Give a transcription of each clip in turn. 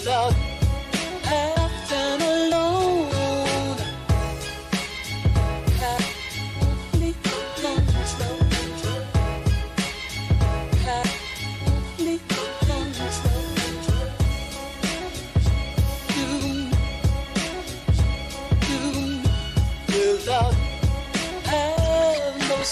without have no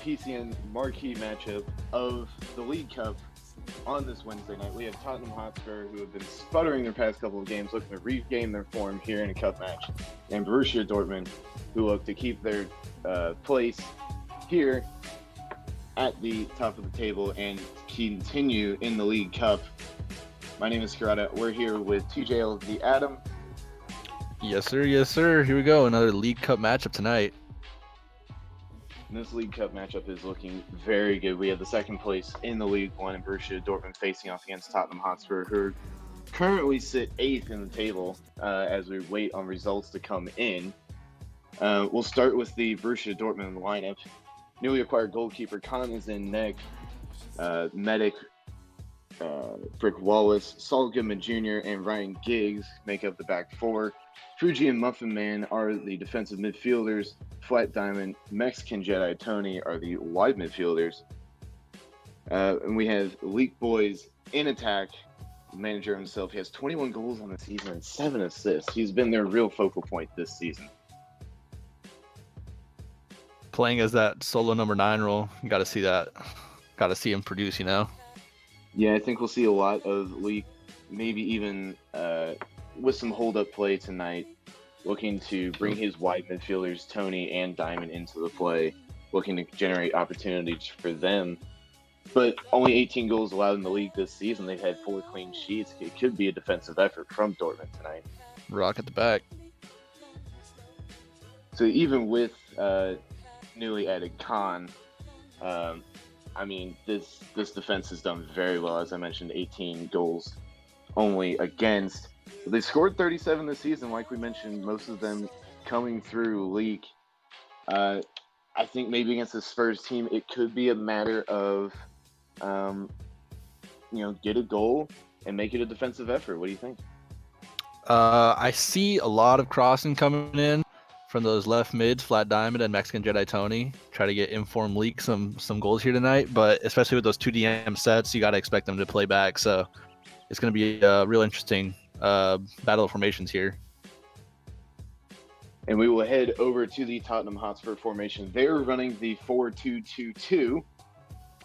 PCN Marquee matchup of the League Cup on this Wednesday night. We have Tottenham Hotspur, who have been sputtering their past couple of games, looking to regain their form here in a cup match, and Borussia Dortmund, who look to keep their place here at the top of the table and continue in the League Cup. My name is Karada. We're here with TJL the Adam. Yes, sir. Yes, sir. Here we go. Another League Cup matchup tonight. And this League Cup matchup is looking very good. We have the second place in the League One, and Borussia Dortmund facing off against Tottenham Hotspur, who currently sit 8th in the table as we wait on results to come in. We'll start with the Borussia Dortmund lineup. Newly acquired goalkeeper Khan is in net. Medic, Brick Wallace, Saul Goodman Jr., and Ryan Giggs make up the back four. Fuji and Muffin Man are the defensive midfielders. Flat Diamond, Mexican Jedi Tony are the wide midfielders. And we have Leak Boys in attack. The manager himself, he has 21 goals on the season and 7 assists. He's been their real focal point this season. Playing as that solo number 9 role, you got to see that. Got to see him produce, you know? Yeah, I think we'll see a lot of Leak, maybe even with some hold-up play tonight, looking to bring his wide midfielders, Tony and Diamond, into the play, looking to generate opportunities for them. But only 18 goals allowed in the league this season. They've had 4 clean sheets. It could be a defensive effort from Dortmund tonight. Rock at the back. So even with newly added Khan, this defense has done very well. As I mentioned, 18 goals only against. They scored 37 this season, like we mentioned, most of them coming through Leak. I think maybe against the Spurs team, it could be a matter of, get a goal and make it a defensive effort. What do you think? I see a lot of crossing coming in from those left mids, Flat Diamond and Mexican Jedi Tony. Try to get informed Leak some goals here tonight, but especially with those 2 DM sets, you got to expect them to play back. So it's going to be a real interesting battle of formations here. And we will head over to the Tottenham Hotspur formation. They're running the 4-2-2-2.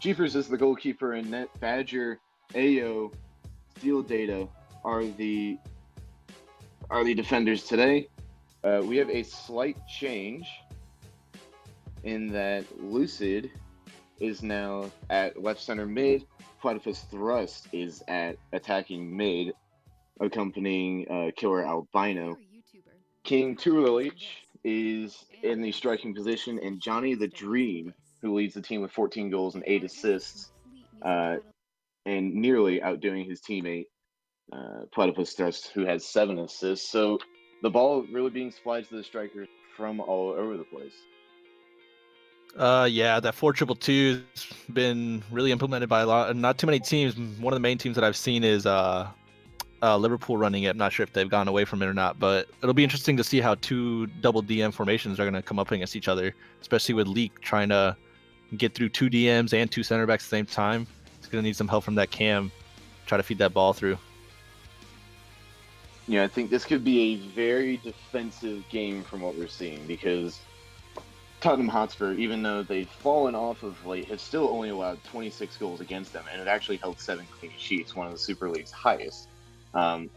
Jeepers is the goalkeeper, and net Badger, Ayo, Steel Data are the defenders today. We have a slight change in that Lucid is now at left center mid. Platypus Thrust is at attacking mid, accompanying Killer Albino. King Turul H is in the striking position, and Johnny the Dream, who leads the team with 14 goals and 8 assists, and nearly outdoing his teammate, Platypus Thrust, who has 7 assists. So the ball really being supplied to the strikers from all over the place. Yeah, that 4-2-2 has been really implemented by not too many teams. One of the main teams that I've seen is Liverpool running it. I'm not sure if they've gone away from it or not, but it'll be interesting to see how 2 double DM formations are going to come up against each other, especially with Leak trying to get through 2 DMs and 2 center backs at the same time. It's going to need some help from that cam, try to feed that ball through. Yeah, I think this could be a very defensive game from what we're seeing, because Tottenham Hotspur, even though they've fallen off of late, have still only allowed 26 goals against them, and it actually held 7 clean sheets, one of the Super League's highest. And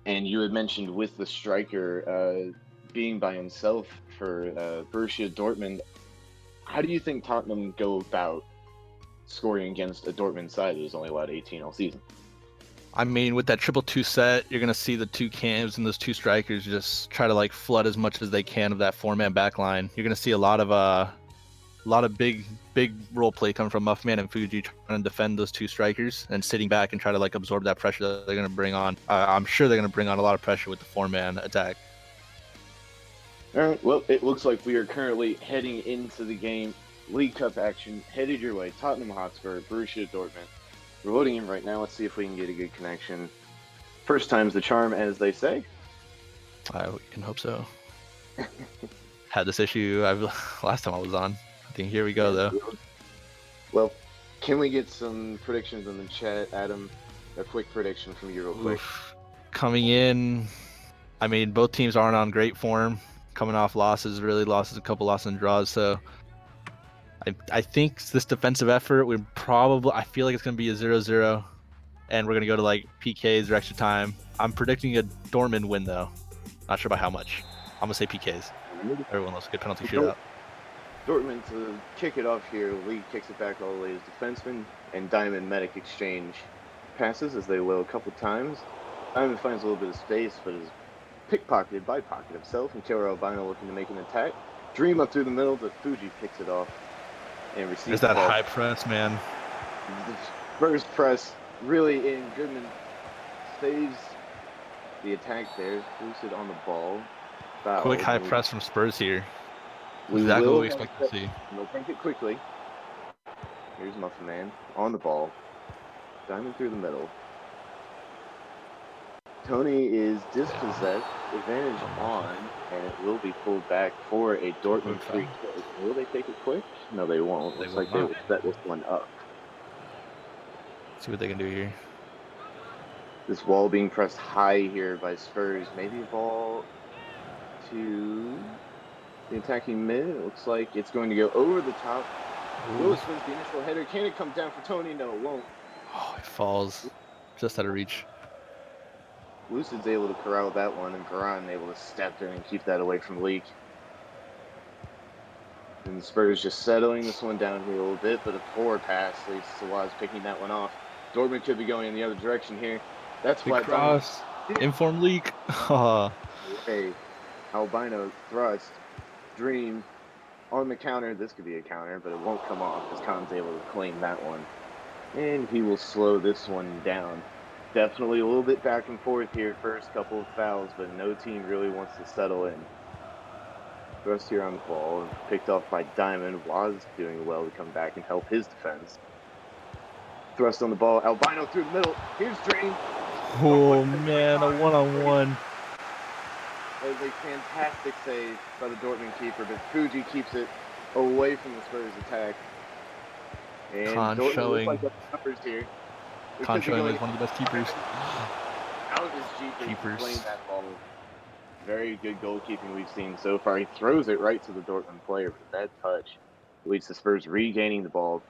you had mentioned with the striker being by himself for Borussia Dortmund, how do you think Tottenham go about scoring against a Dortmund side that has only allowed 18 all season? I mean, with that 2-2 set, you're going to see the 2 cams and those 2 strikers just try to flood as much as they can of that 4-man back line. You're going to see a lot of big role play coming from Muffman and Fuji trying to defend those 2 strikers and sitting back and try to absorb that pressure that they're going to bring on. I'm sure they're going to bring on a lot of pressure with the 4-man attack. All right, well, it looks like we are currently heading into the game. League Cup action headed your way. Tottenham Hotspur, Borussia Dortmund. We're loading in right now. Let's see if we can get a good connection. First time's the charm, as they say. I can hope so. Had this issue last time I was on. I think here we go, though. Well, can we get some predictions in the chat, Adam? A quick prediction from you real quick. Coming in, I mean, both teams aren't on great form. Coming off losses, a couple losses and draws. So I think this defensive effort I feel like it's going to be a 0-0, and we're going to go to like PKs or extra time. I'm predicting a Dortmund win though. Not sure by how much. I'm going to say PKs. Everyone loves a good penalty shootout. Dortmund to kick it off here. Lee kicks it back all the way to defenseman, and Diamond Medic exchange passes as they will a couple times. Diamond finds a little bit of space, but is pickpocketed by Pocket himself, and Killer Albino looking to make an attack. Dream up through the middle, but Fuji picks it off and receives There's the that ball. high press, man. The Spurs press really in. Goodman saves the attack there. Lucid on the ball. Foul. Quick high press from Spurs here. We Exactly will what we expect to see. They'll take it quickly. Here's Muffin Man on the ball. Diamond through the middle. Tony is dispossessed. Advantage on, and it will be pulled back for a Dortmund free kick. Will they take it quick? No, they won't. Looks like they will set this one up. See what they can do here. This wall being pressed high here by Spurs. Maybe a ball to the attacking mid. It looks like it's going to go over the top. Lewis wins the initial header. Can it come down for Tony? No, it won't. Oh, it falls just out of reach. Lucid's able to corral that one, and Garan able to step in and keep that away from Leak. And the Spurs just settling this one down here a little bit, but a poor pass leads to Sawaz picking that one off. Dortmund could be going in the other direction here. That's Big cross. Inform Leak. Hey, Albino thrust. Dream on the counter. This could be a counter, but it won't come off because Khan's able to claim that one. And he will slow this one down. Definitely a little bit back and forth here. First couple of fouls, but no team really wants to settle in. Thrust here on the ball, picked off by Diamond. Was doing well to come back and help his defense. Thrust on the ball. Albino through the middle. Here's Dream. Oh, man, a one-on-one. That was a fantastic save by the Dortmund keeper, but Fuji keeps it away from the Spurs attack. And Khan Dortmund showing. looks like the numbers here. Khan showing is one of the best keepers. How does Jeepers playing that ball? Very good goalkeeping we've seen so far. He throws it right to the Dortmund player, but that touch leads to Spurs regaining the ball.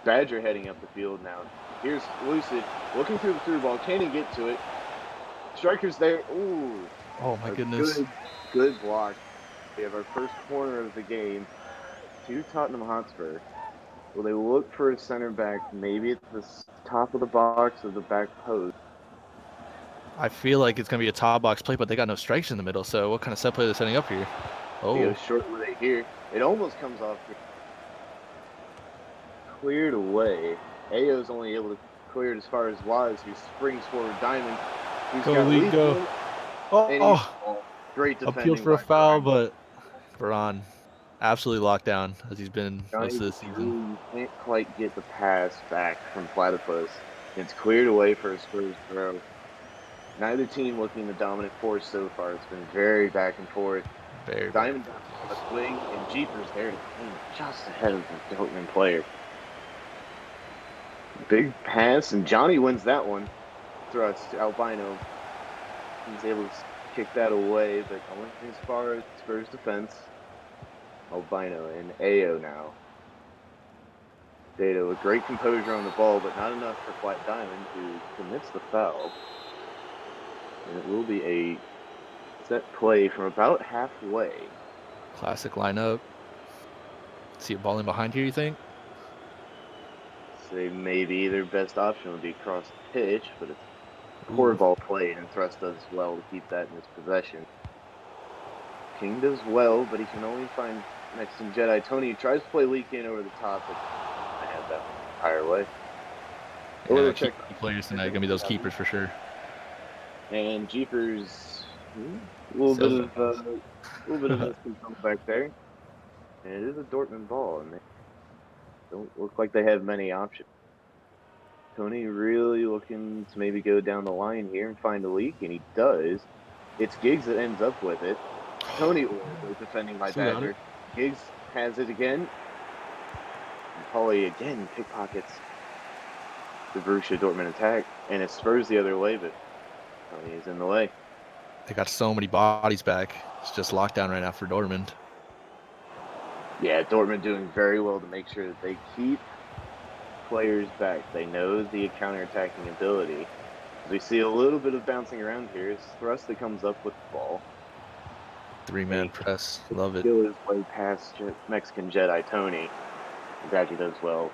Badger heading up the field now. Here's Lucid looking through the through ball. Can he get to it? Striker's there. Ooh. Oh, my goodness. Good block. We have our first corner of the game to Tottenham Hotspur. Will they look for a center back maybe at the top of the box or the back post? I feel like it's going to be a top box play, but they got no strikes in the middle, so what kind of set play are they setting up here? Oh. They go short with it here. It almost comes off. Cleared away. Ayo's only able to clear it as far as Waz, who springs forward. Diamond. Go, Lee, go. Oh, great defending. Appeal for a foul, but Baran absolutely locked down as he's been most of the season. Can't quite get the pass back from Platypus. It's cleared away for a Spurs throw. Neither team looking the dominant force so far. It's been very back and forth. Diamond on the swing, and Jeepers there to clean just ahead of the Dortmund player. Big pass, and Johnny wins that one. Thrust to Albino. He's able to kick that away, but only as far as Spurs defense. Albino and Ayo now. Data with great composure on the ball, but not enough for Flat Diamond, who commits the foul. And it will be a set play from about halfway. Classic lineup. See a ball in behind here, you think? Say maybe their best option would be cross pitch, but it's poor ball played, and Thrust does well to keep that in his possession. King does well, but he can only find next to Jedi. Tony tries to play leak in over the top, but I had that one higher way. Yeah, key players tonight gonna be those keepers for sure. And Jeepers, a little bit of miscontrol back there. And it is a Dortmund ball, and they don't look like they have many options. Tony really looking to maybe go down the line here and find a leak, and he does. It's Giggs that ends up with it. Tony was defending by Badger. Giggs has it again. And Pauly again pickpockets the Borussia Dortmund attack, and it Spurs the other way, but Tony is in the way. They got so many bodies back. It's just lockdown right now for Dortmund. Yeah, Dortmund doing very well to make sure that they keep players back. They know the counterattacking ability. We see a little bit of bouncing around here. It's Thrust that comes up with the ball. And Three-man he press. Love it. steal his way past Mexican Jedi Tony. And Badger does well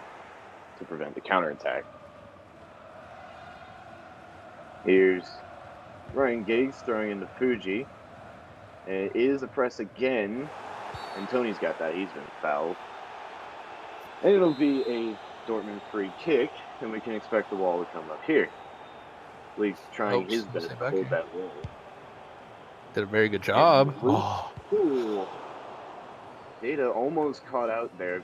to prevent the counterattack. Here's Ryan Giggs throwing into Fuji. And it is a press again. And Tony's got that. He's been fouled. And it'll be a Dortmund free kick. And we can expect the wall to come up here. Lee's trying Hopes. his best Stay to back hold here. that wall. Did a very good And job. Luke, Oh. ooh, Data almost caught out there,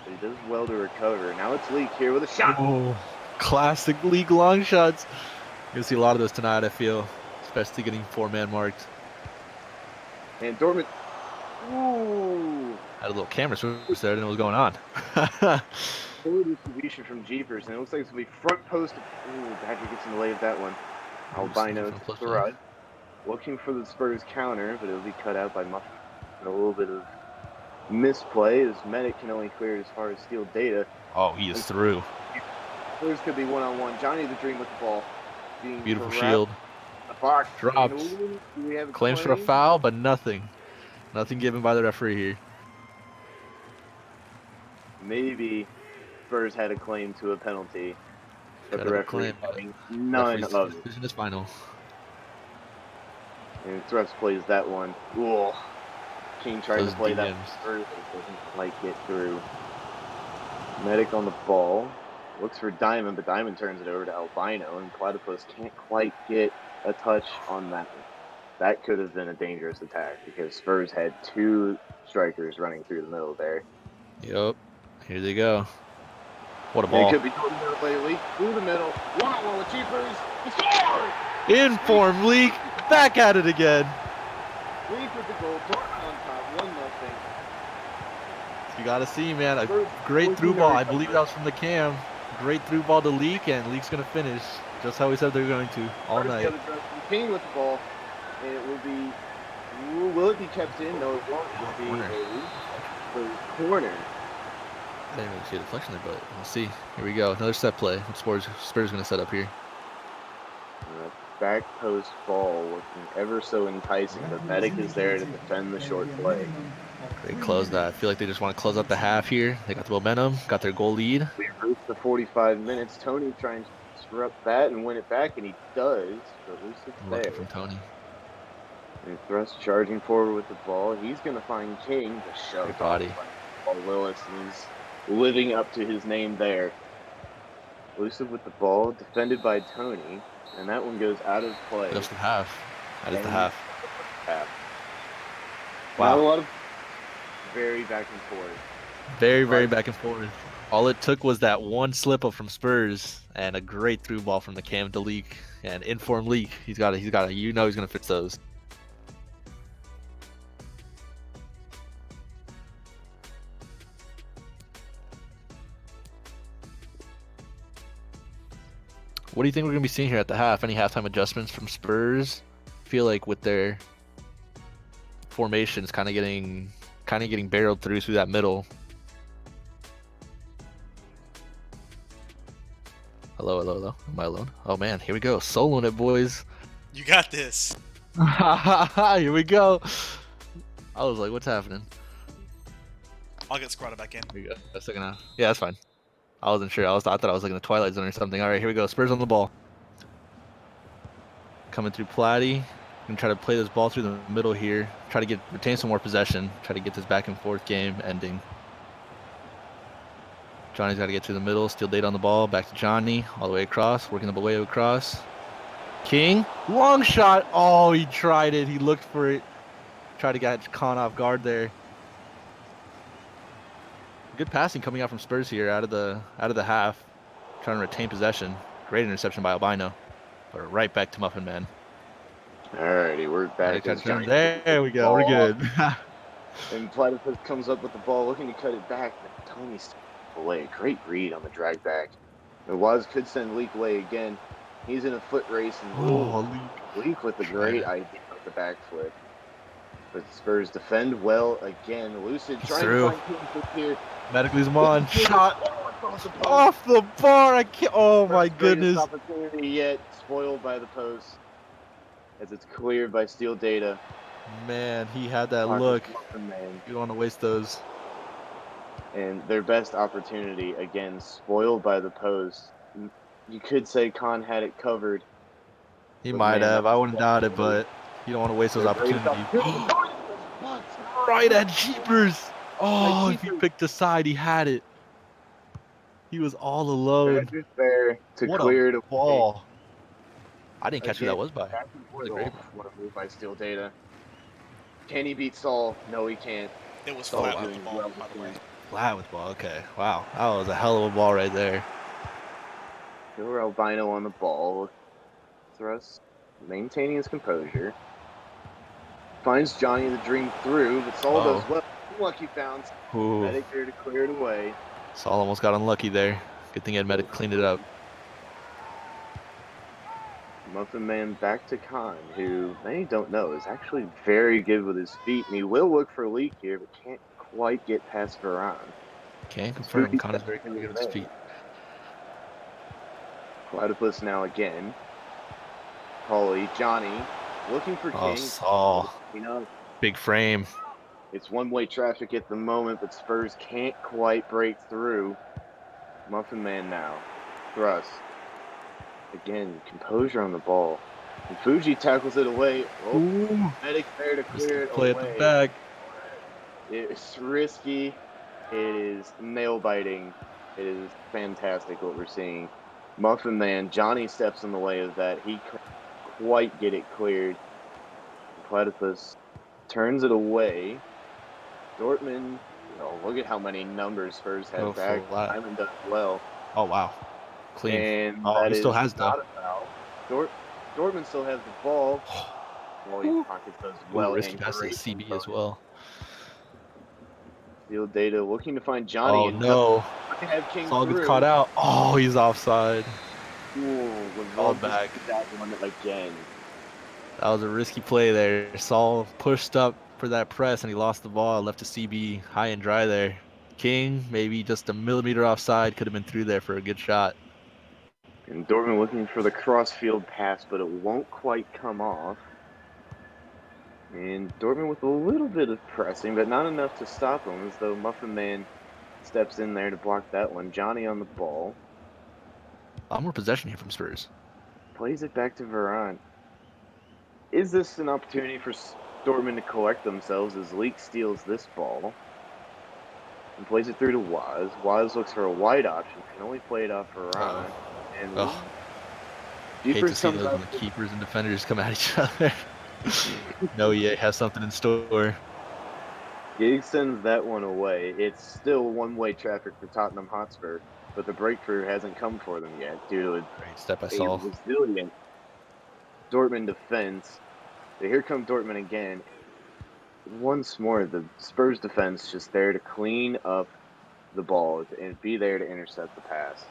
but he does well to recover. Now it's Leak here with a shot. Oh. Classic league long shots. You'll see a lot of those tonight, I feel. Especially getting 4-man marked. And Dortmund, ooh, Had a little camera switch there, I didn't know what was going on. full distribution from Jeepers, and it looks like it's going to be front post. Ooh, Badger gets in the way of that one. Albino to Thread, looking for the Spurs counter, but it'll be cut out by Muffin. And a little bit of misplay, as Medic can only clear it as far as steal Data. Oh, he is through. Spurs could be one-on-one. Johnny the Dream with the ball. Beautiful shield. The box. Drops. Ooh, we have a Claims for a claim? foul, but nothing. Nothing given by the referee here. Maybe Spurs had a claim to a penalty, but the referee having none Referee's of it. decision is final. And Thrust plays that one. Ooh. King tried Those to play that DMs. Spurs, but doesn't quite get through. Medic on the ball. Looks for Diamond, but Diamond turns it over to Albino, and Platypus can't quite get a touch on that one. That could have been a dangerous attack because Spurs had two strikers running through the middle there. Yep. Here they go. What a ball. It could be Dortmund lately. Through the middle. One-on-one with Jeepers. He scored! Inform Leak. Back at it again. Leak with the goal. Dortmund on top. 1-0. You got to see, man. A great through ball. I believe that was from the cam. Great through ball to Leak, and Leak's going to finish just how we said they were going to all night. King with the ball. And it will be. Will it be kept in? No, it won't. It will be a corner. I didn't really see a deflection there, but we'll see. Here we go. Another set play. Spurs going to set up here. Back post ball looking ever so enticing, but Medic is there to defend the short play. Great close that. I feel like they just want to close out the half here. They got the momentum, got their goal lead. We reached the 45 minutes. Tony trying to disrupt that and win it back, and he does, but at least it's there. From Tony. And Thrust charging forward with the ball. He's going to find King to shove Great body. Paul Willis, and he's living up to his name there. Elusive with the ball, defended by Tony, and that one goes out of play. That's the half. That is the half. Wow. Not a lot of very back and forth. Very back and forth. All it took was that one slip up from Spurs and a great through ball from the cam to Leak and inform Leak. He's got he's gonna fix those. What do you think we're gonna be seeing here at the half? Any halftime adjustments from Spurs? I feel like with their formations kind of getting barreled through that middle. Hello. Am I alone? Oh man, here we go. Soloing it, boys. You got this. Here we go. I was like, what's happening? I'll get squatted back in. Here we go. That's gonna. Yeah, that's fine. I wasn't sure. I thought I was like in the Twilight Zone or something. All right, here we go. Spurs on the ball. Coming through Platty. Gonna try to play this ball through the middle here. Try to retain some more possession. Try to get this back and forth game ending. Johnny's got to get to the middle. Steal Data on the ball. Back to Johnny. All the way across. Working the way across. King. Long shot. Oh, he tried it. He looked for it. Tried to get Khan off guard there. Good passing coming out from Spurs here out of the half. Trying to retain possession. Great interception by Albino. But right back to Muffin Man. Alrighty, we're back. There we go. We're good. And Platypus comes up with the ball, looking to cut it back, but Tony's away. Great read on the drag back. And Waz could send Leak away again. He's in a foot race, and Leak with the great idea of the backflip. But Spurs defend well again. Lucid He's trying through. to find King here. Medically him on. Shot Across the post. off the bar. I can't. Oh my First greatest goodness. opportunity yet, spoiled by the post as it's cleared by Steel Data. Man, he had that Marcus look. Man. You don't want to waste those. And their best opportunity, again, spoiled by the post. You could say Khan had it covered. He But might man, that have. I was wouldn't doubt it, definitely but you don't want to waste those their greatest opportunities. opportunity. Right at Jeepers. Oh, if he Jeepers. picked a side, he had it. He was all alone. Just there to What a clear it away. ball. I didn't catch who Again, that was by. back and That was a forth. great ball. What a move by Steel Data. Can he beat Saul? No, he can't. It was Oh, flat wow. with the ball, by the way. Flat with ball. Okay. Wow. That was a hell of a ball right there. Killer Albino on the ball. Thrust, maintaining his composure. Finds Johnny the Dream through, but Saul does well. Lucky bounce. Ooh. Medic there to clear it away. Saul almost got unlucky there. Good thing Ed Medic cleaned it up. Muffin Man back to Khan, who many don't know is actually very good with his feet, and he will look for a leak here, but can't quite get past Varane. Can confirm Khan is very good with his feet. Platypus now again. Paulie, Johnny, looking for King. Oh, Saul. Big frame. It's one-way traffic at the moment, but Spurs can't quite break through. Muffin Man now. Thrust. Again, composure on the ball. And Fuji tackles it away. Oh, Medic there to clear it play away. at the back. It's risky. It is nail-biting. It is fantastic what we're seeing. Muffin Man, Johnny steps in the way of that. He can't quite get it cleared. Platypus turns it away. Dortmund, look at how many numbers Spurs have back. Simon does well. Oh, wow. Clean. And he still has, though. not a foul. Dortmund still has the ball. He pockets does well. Risky pass to the CB as well. Field Data looking to find Johnny. Oh, no. Have King Saul gets caught out. Oh, he's offside. Called back. That one again. That was a risky play there. Saul pushed up for that press, and he lost the ball. Left to CB high and dry there. King, maybe just a millimeter offside. Could have been through there for a good shot. And Dortmund looking for the cross-field pass, but it won't quite come off. And Dortmund with a little bit of pressing, but not enough to stop him, as though Muffin Man steps in there to block that one. Johnny on the ball. A lot more possession here from Spurs. Plays it back to Varane. Is this an opportunity for Dortmund to collect themselves as Leak steals this ball and plays it through to Waz? Waz looks for a wide option. Can only play it off Varane. And hate to see those when the keepers and defenders come at each other. No, he has something in store. Giggs sends that one away. It's still one-way traffic for Tottenham Hotspur, but the breakthrough hasn't come for them yet due to a step by Saul. Resilient Dortmund defense. But here comes Dortmund again. Once more, the Spurs defense just there to clean up the ball and be there to intercept the pass.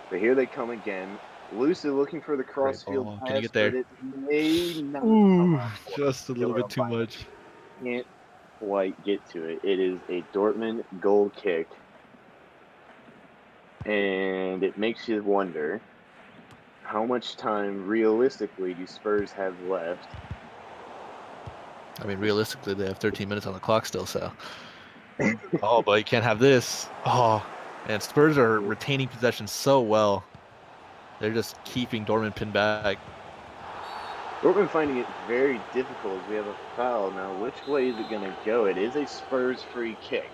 But here they come again. Lucid looking for the crossfield pass. Can you get there? But it may not just a little bit too much. Can't quite get to it. It is a Dortmund goal kick. And it makes you wonder, how much time realistically do Spurs have left? I mean, realistically, they have 13 minutes on the clock still, so. Oh, but you can't have this. Oh, and Spurs are retaining possession so well. They're just keeping Dortmund pinned back. Dortmund finding it very difficult as we have a foul. Now, which way is it going to go? It is a Spurs free kick.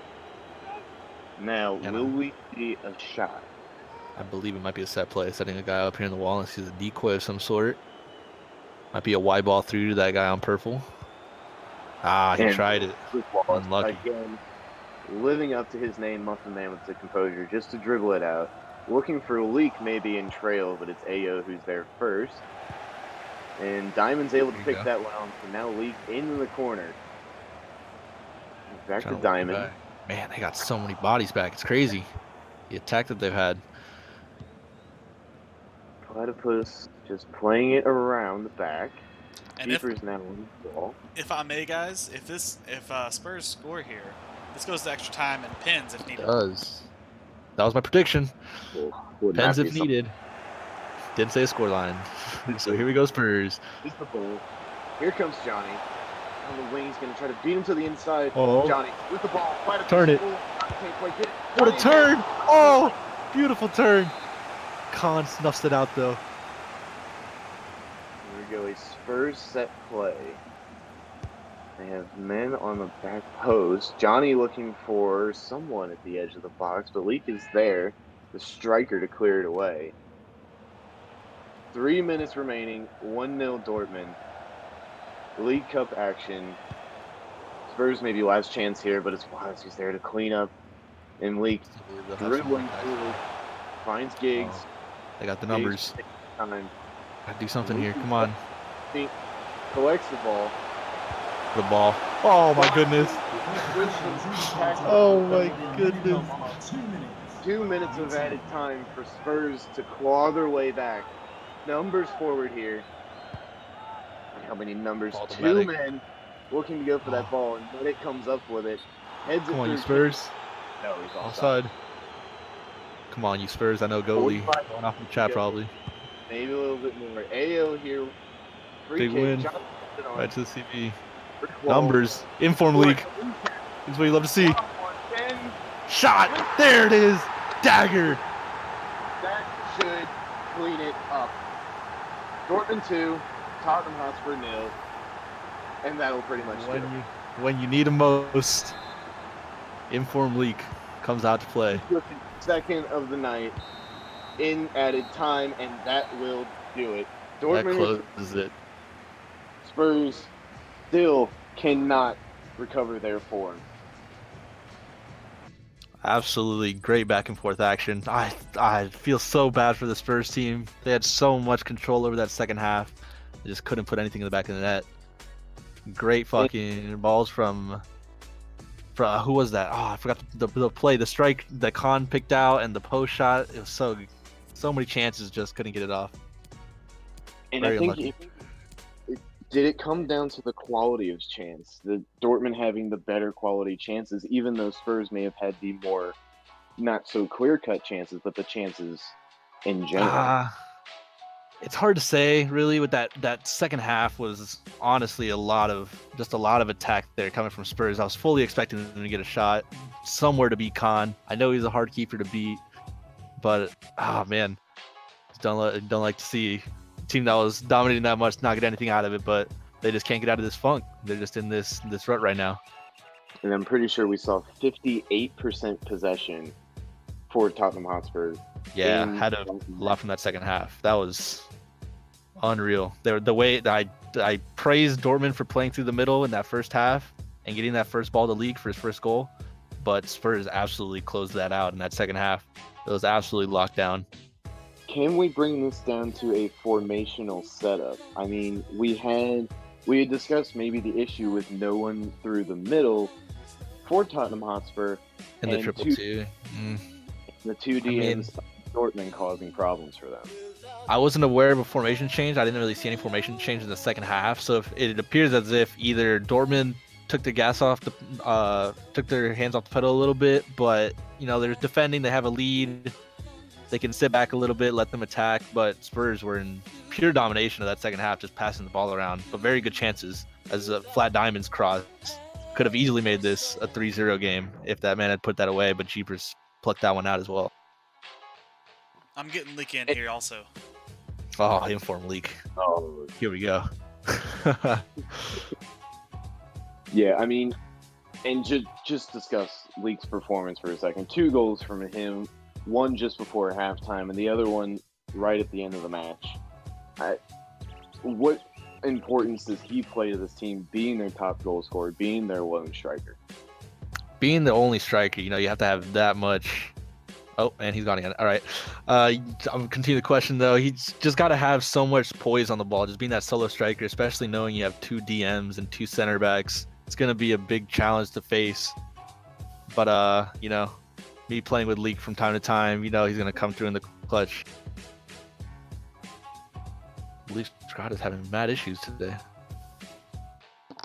Now, will we see a shot? I believe it might be a set play, setting a guy up here in the wall and sees a decoy of some sort. Might be a wide ball through to that guy on purple. He tried it. Unlucky. Again, living up to his name, Muffin Man with the composure, just to dribble it out. Looking for a leak maybe in trail, but it's Ayo who's there first. And Diamond's able to pick that one off, so now Leak into the corner. Back to Diamond. Man, they got so many bodies back. It's crazy. The attack that they've had. Platypus just playing it around the back. And if Keeper's now on the ball. I may, guys, if Spurs score here, this goes to extra time and pins if needed. Does. That was my prediction. Would Pens not if be needed. Didn't say a scoreline. So here we go, Spurs. It's the ball. Here comes Johnny. On the wing, he's going to try to beat him to the inside. Oh. Johnny with the ball. Turn it. Can't quite get it. What a Johnny turn! again. Oh, beautiful turn. Khan snuffs it out though. Here we go. A Spurs set play. They have men on the back post. Johnny looking for someone at the edge of the box, but Leak is there. The striker to clear it away. 3 minutes remaining. 1-0 Dortmund. League Cup action. Spurs maybe last chance here, but it's Wise who's there to clean up. And Leak dribbling through. Finds Giggs. Oh, they got the numbers. Time. Gotta do something here. Come on. He collects the ball. The ball. Oh my goodness. Oh my goodness. 2 minutes of added time for Spurs to claw their way back. Numbers forward here. How many numbers? Automatic. 2 men looking to go for that ball, and Medic comes up with it. Heads Come it on, you through. Spurs. No, he's Offside. Come on, you Spurs. I know goalie. 45. Going off in the chat probably. Maybe a little bit more. AO here. Free Big kick. win. Johnson puts it on. Right to the CV. Brick wall. Numbers. Inform league. This is what you love to see. 1-10. Shot. There it is. Dagger. That should clean it up. Dortmund 2, Tottenham Hotspur 0, and that'll pretty much do it. When you need him most, Inform Leak comes out to play. Second of the night in added time, and that will do it. That Dortmund closes it. Spurs still cannot recover their form. Absolutely great back and forth action. I feel so bad for the Spurs team. They had so much control over that second half. They just couldn't put anything in the back of the net. Great fucking balls from who was that? Oh, I forgot the play, the strike that Khan picked out, and the post shot. It was so many chances, just couldn't get it off. And Very I think unlucky. did it come down to the quality of chance? The Dortmund having the better quality chances, even though Spurs may have had the more not so clear-cut chances, but the chances in general. It's hard to say, really. With that second half was honestly a lot of attack there coming from Spurs. I was fully expecting them to get a shot somewhere to beat Khan. I know he's a hard keeper to beat, but man, don't like to see a team that was dominating that much not get anything out of it. But they just can't get out of this funk. They're just in this rut right now. And I'm pretty sure we saw 58% possession for Tottenham Hotspur. Yeah, had a lot from that second half. That was unreal. The way that I praised Dortmund for playing through the middle in that first half and getting that first ball to League for his first goal, but Spurs absolutely closed that out in that second half. It was absolutely locked down. Can we bring this down to a formational setup? I mean, we had discussed maybe the issue with no one through the middle for Tottenham Hotspur And the triple two. The two DMs, Dortmund causing problems for them. I wasn't aware of a formation change. I didn't really see any formation change in the second half. So it appears as if either Dortmund took the gas off, took their hands off the pedal a little bit, but they're defending. They have a lead. They can sit back a little bit, let them attack. But Spurs were in pure domination of that second half, just passing the ball around. But very good chances as a flat diamonds cross could have easily made this a 3-0 game if that man had put that away. But Jeepers plucked that one out as well. I'm getting Leak in here also. Oh, Inform Leak. Oh, Here we go. yeah, I mean, and just discuss Leak's performance for a second. 2 goals from him, one just before halftime, and the other one right at the end of the match. What importance does he play to this team, being their top goal scorer, being their lone striker? Being the only striker, you have to have that much. Oh, and he's gone again. All right. I'm continue the question though. He's just got to have so much poise on the ball, just being that solo striker, especially knowing you have 2 DMs and 2 center backs. It's going to be a big challenge to face. But me playing with Leak from time to time, he's going to come through in the clutch. believe Strada's having mad issues today.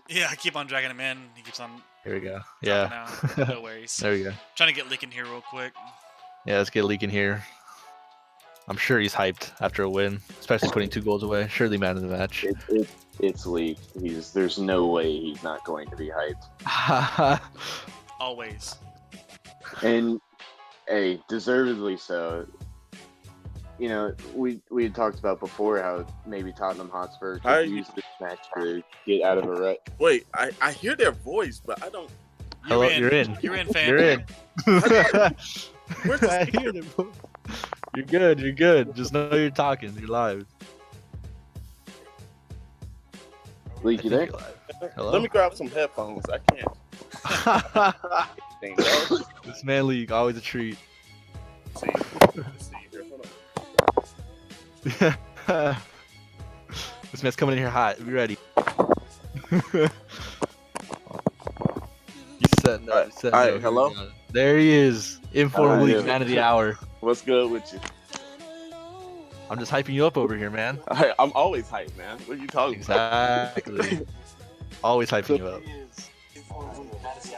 Yeah, I keep on dragging him in. He keeps on Here we go. dropping Yeah. out. No worries. There we go. Trying to get Leak in here real quick. Yeah, let's get Leak in here. I'm sure he's hyped after a win, especially putting 2 goals away. Surely man of the match. It's Leak. There's no way he's not going to be hyped. Always. And hey, deservedly so. You know, we had talked about before how maybe Tottenham Hotspur could use this match to get out of a rut. Wait, I hear their voice, but I don't. Hello, you're in. You're in, fam. You're in. Where's the I speaker? hear them. You're good. You're good. Just know you're talking. You're live. Leak, you there? You're live. Hello? Let me grab some headphones. I can't. Dang, dog. This man League, always a treat. Let's see here. Hold on. This man's coming in here hot. Be ready. He's setting up. All right, hello? There he is. Informal League yeah. man of the hour. What's good with you? I'm just hyping you up over here, man. I'm always hyped, man. What are you talking about? Exactly. Always hyping you up.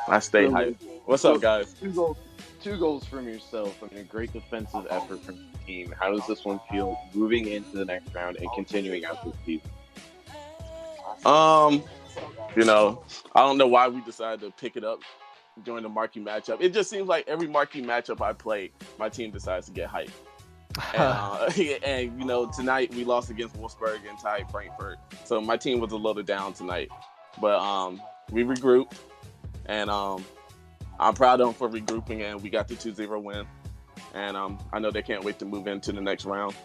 I stay hyped. What's up, guys? Two goals from yourself. I mean, a great defensive effort from the team. How does this one feel moving into the next round and continuing out this season? You know, I don't know why we decided to pick it up during the Marquee matchup. It just seems like every Marquee matchup I play, my team decides to get hyped. And you know, tonight we lost against Wolfsburg and tied Frankfurt, so my team was a little down tonight. But we regrouped, and I'm proud of them for regrouping, and we got the 2-0 win. And I know they can't wait to move into the next round.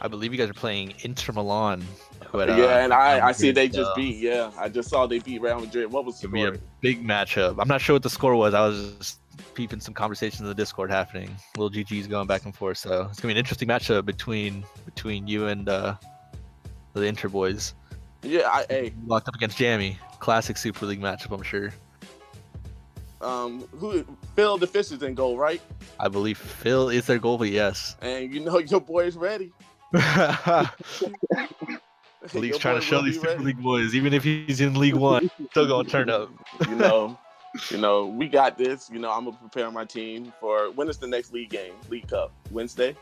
I believe you guys are playing Inter Milan. Yeah, and I see they just beat. Yeah, I just saw they beat Real Madrid. What was the It'll be a score? big matchup. I'm not sure what the score was. I was just peeping some conversations in the Discord happening. Little GG's going back and forth. So it's gonna be an interesting matchup between you and the Inter boys. Yeah, hey, Locked up against Jamie. Classic Super League matchup, I'm sure. who Phil the Fish is in goal, right? I believe Phil is their goalie, yes. And you know your boy's ready. League's Your trying boy to show will these be Super ready. League boys, even if he's in League One, still gonna turn up. You know, we got this. You know, I'm gonna prepare my team for when is the next league game? League Cup Wednesday.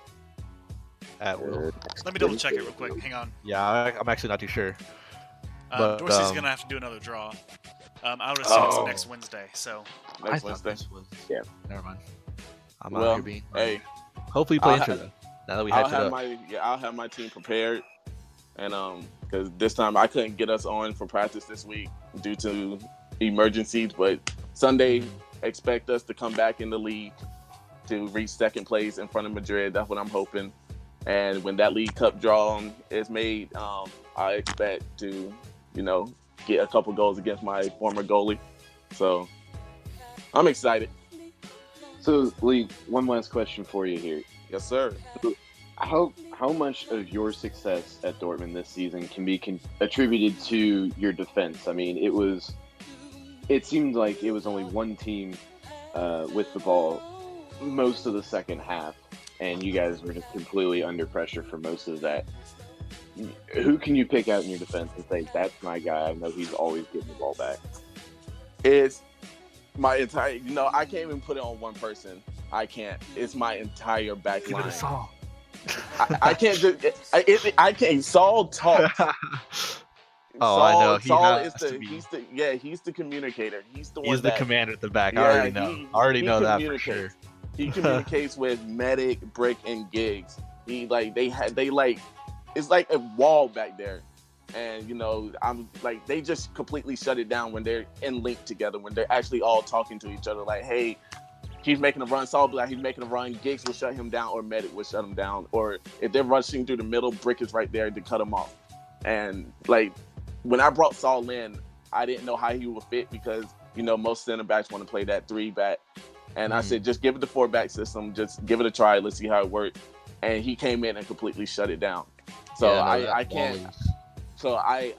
At will. Let me double check it real quick. Hang on. Yeah, I'm actually not too sure. But, Dorsey's gonna have to do another draw. I would assume it's next Wednesday. So I Next thought Wednesday. this was. Yeah. Never mind. I'm out Well, here being. hey, Hopefully, you play I'll Inter have- though. Now that we I'll hyped it up. I'll have my team prepared, and because this time I couldn't get us on for practice this week due to emergencies, but Sunday expect us to come back in the league to reach second place in front of Madrid. That's what I'm hoping. And when that League Cup draw is made, I expect to, you know, get a couple goals against my former goalie. So I'm excited. So, Lee, one last question for you here. Yes, sir. How much of your success at Dortmund this season can be attributed to your defense? I mean, it seemed like it was only one team with the ball most of the second half, and you guys were just completely under pressure for most of that. Who can you pick out in your defense and say, that's my guy, I know he's always getting the ball back? It's my entire, you know, I can't even put it on one person. I can't. It's my entire back Give it a line. song. I can't just. I can't. Saul talks. Oh, I know. He Saul has is to the. be. He's the communicator. He's the one. He's the that, commander at the back. Yeah, I already know. he- I already he know that for communicates. sure. He communicates with Medic, Brick, and Giggs. He like they like it's like a wall back there, and you know I'm like they just completely shut it down when they're in link together, when they're actually all talking to each other. Like, hey, he's making a run. Saul will be like, he's making a run. Giggs will shut him down, or Medic will shut him down. Or if they're rushing through the middle, Brick is right there to cut him off. And like when I brought Saul in, I didn't know how he would fit because you know most center backs want to play that 3-back. And I said, just give it the 4-back system. Just give it a try. Let's see how it works. And he came in and completely shut it down. So Yeah, no, I that can't. wall So I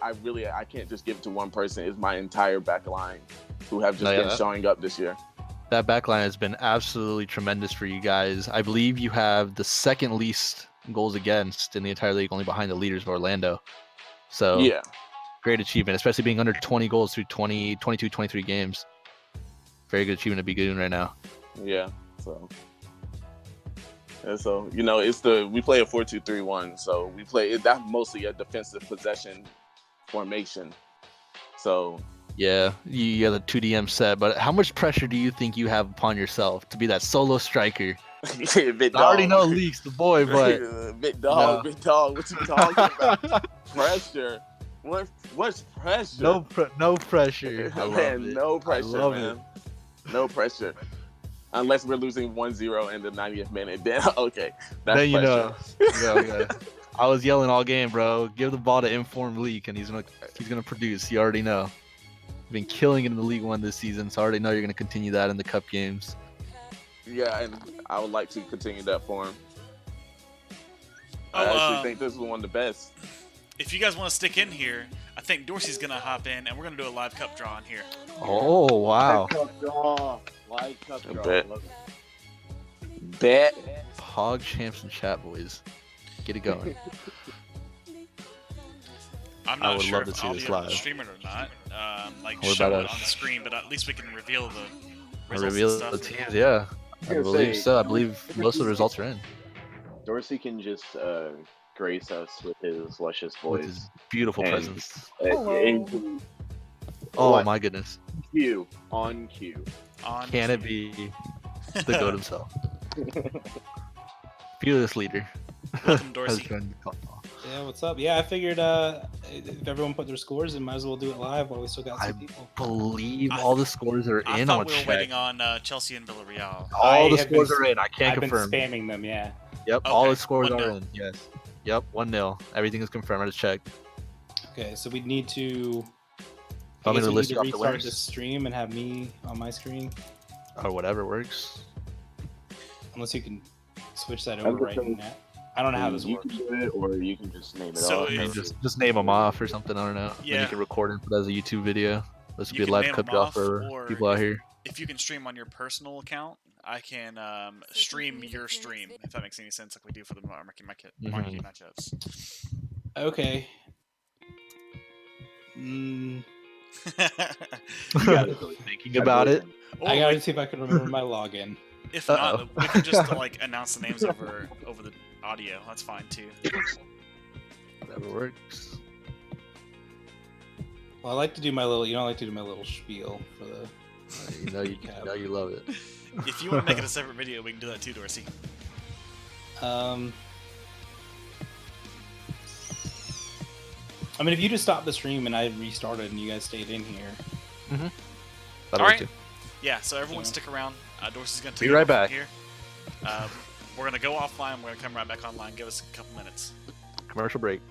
can't just give it to one person. It's my entire back line who have just No, yeah, been showing up this year. That backline has been absolutely tremendous for you guys. I believe you have the second least goals against in the entire league, only behind the leaders of Orlando. So Yeah. great achievement, especially being under 20 goals through 20, 22, 23 games. Very good achievement to be doing right now. Yeah. So. And so we play a 4-2-3-1. So we play that's mostly a defensive possession formation. So. Yeah, you have a 2DM set, but how much pressure do you think you have upon yourself to be that solo striker? Big I already dog. know Leaks, the boy, but big dog, no. big dog. What you talking about? Pressure. What's pressure? no pressure. I love Man, it. no pressure, I love man. it. No pressure. Unless we're losing 1-0 in the 90th minute, then okay, that's Then you know. pressure. Yeah. I was yelling all game, bro. Give the ball to Informed Leak, and he's gonna produce. You already know. Been killing it in the League One this season, so I already know you're gonna continue that in the Cup games. Yeah, and I would like to continue that form. Oh, I actually think this is one of the best. If you guys want to stick in here, I think Dorsey's gonna hop in, and we're gonna do a live cup draw in here. Oh wow! Cup draw. Live cup I draw. bet. Love it. Bet. Hog champs and chat boys, get it going. I'm I not would sure love to if see I'll this be able live. to stream it or not. Like What show about it on the us? screen, but at least we can reveal the I results reveal and the stuff. teams, yeah. I gonna believe say- so. I believe most of the results are in. Dorsey can just grace us with his luscious With voice. his beautiful And- presence. And Oh what? my goodness! cue. On cue. On Can it be the goat himself? Fearless leader. Welcome, Has Dorsey. joined the call. Yeah, what's up? Yeah, I figured if everyone put their scores in, might as well do it live while we still got some people. Believe all the scores are I in. thought I'm we were check. waiting on Chelsea and Villarreal. All I the have been scores are in. I can't I've confirm. been spamming them, yeah. Yep, all Okay, the scores 1-0. are in. Yes. Yep, 1-0. Everything is confirmed. I just checked. Okay, so we need to. Want me to we list need you to off the restart winners? this stream and have me on my screen, Or whatever works. unless you can switch that I'm over just right saying- now. I don't know how this you works. can do it, or you can just name it So off. I mean, if- just name them off or something. I don't know. Then Yeah. you can record it and put it as a YouTube video. This You will be a can live name cup them draw off, for or people out here. If you can stream on your personal account, I can stream your stream, if that makes any sense, like we do for the Marquee matchups. Okay. Mm, You got it. Thinking about it. Or I we- gotta see if I can remember my login. if Uh-oh. not, we can just like announce the names over the audio. That's fine too. Whatever works. Well, I like to do my little. I like to do my little spiel for the. You know you love it. If you want to make it a separate video, we can do that too, Dorsey. I mean, if you just stopped the stream and I restarted and you guys stayed in here, That'll All work right. too. Yeah, so everyone Yeah. stick around. Dorsey's gonna Be take right over from back. here. We're gonna go offline. We're gonna come right back online. Give us a couple minutes. Commercial break.